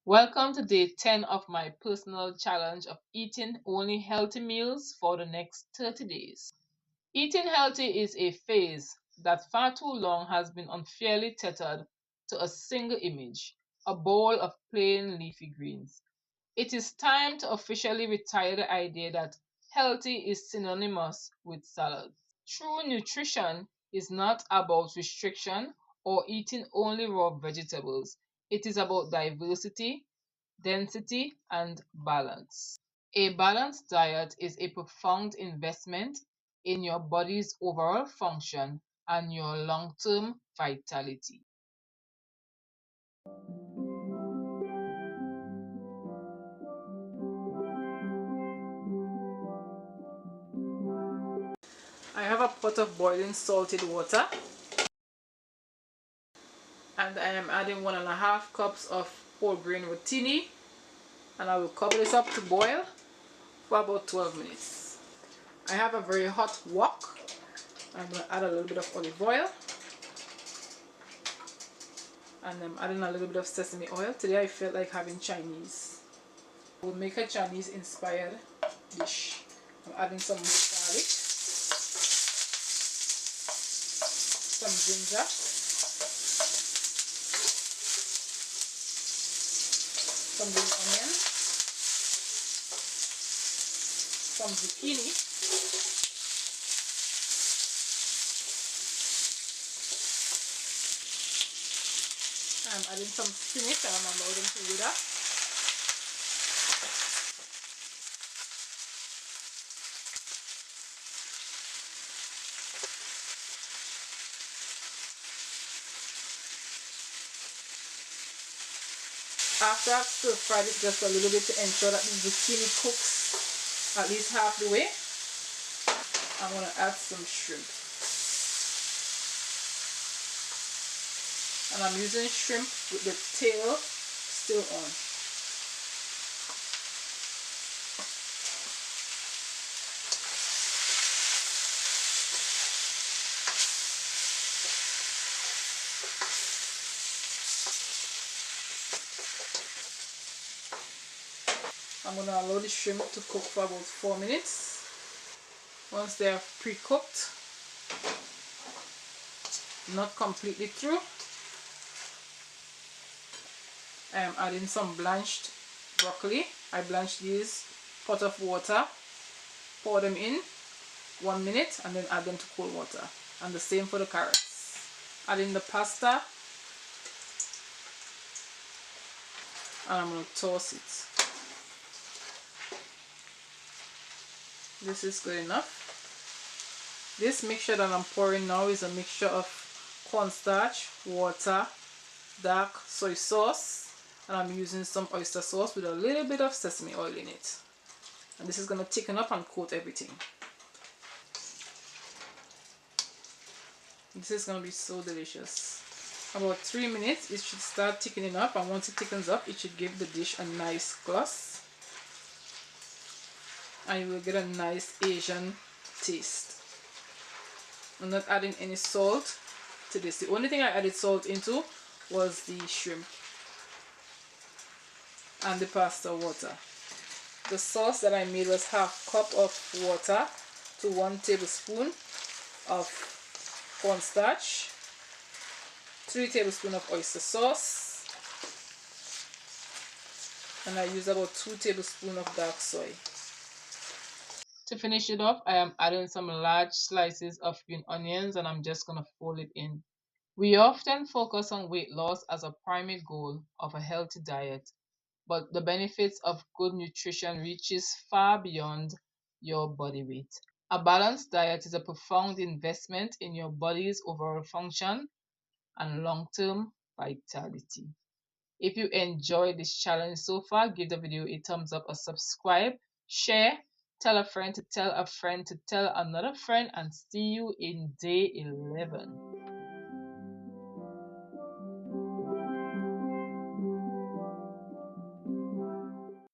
Welcome to day 10 of my personal challenge of eating only healthy meals for the next 30 days. Eating healthy is a phase that far too long has been unfairly tethered to a single image, a bowl of plain leafy greens. It is time to officially retire the idea that healthy is synonymous with salad. True nutrition is not about restriction or eating only raw vegetables. It is about diversity, density, and balance. A balanced diet is a profound investment in your body's overall function and your long term vitality. I have a pot of boiling salted water and I am adding 1.5 cups of whole grain rotini, and I will cover this up to boil for about 12 minutes. I have a very hot wok. I'm going to add a little bit of olive oil and I'm adding a little bit of sesame oil. Today I felt like having Chinese. We'll make a Chinese inspired dish. I'm adding some more garlic, some ginger, some green onions, some zucchini, I'm adding some spinach and I'm allowing them to wither. After I've stir fried it just a little bit to ensure that the zucchini cooks at least half the way, I'm going to add some shrimp. And I'm using shrimp with the tail still on. I'm going to allow the shrimp to cook for about 4 minutes. Once they are pre-cooked, not completely through, I am adding some blanched broccoli. I blanched these, pot of water, pour them in 1 minute and then add them to cold water. And the same for the carrots. Adding the pasta and I'm going to toss it. This is good enough. This mixture that I'm pouring now is a mixture of cornstarch, water, dark soy sauce, and I'm using some oyster sauce with a little bit of sesame oil in it. And this is going to thicken up and coat everything. This is going to be so delicious. About 3 minutes it should start thickening up, and once it thickens up it should give the dish a nice gloss and you will get a nice Asian taste. I'm not adding any salt to this. The only thing I added salt into was the shrimp and the pasta water. The sauce that I made was 1/2 cup of water to 1 tablespoon of cornstarch, 3 tablespoons of oyster sauce, and I use about 2 tablespoons of dark soy. To finish it off, I am adding some large slices of green onions and I'm just going to fold it in. We often focus on weight loss as a primary goal of a healthy diet, but the benefits of good nutrition reaches far beyond your body weight. A balanced diet is a profound investment in your body's overall function and long-term vitality. If you enjoyed this challenge so far, give the video a thumbs up or subscribe, share, tell a friend to tell a friend to tell another friend, and see you in day 11.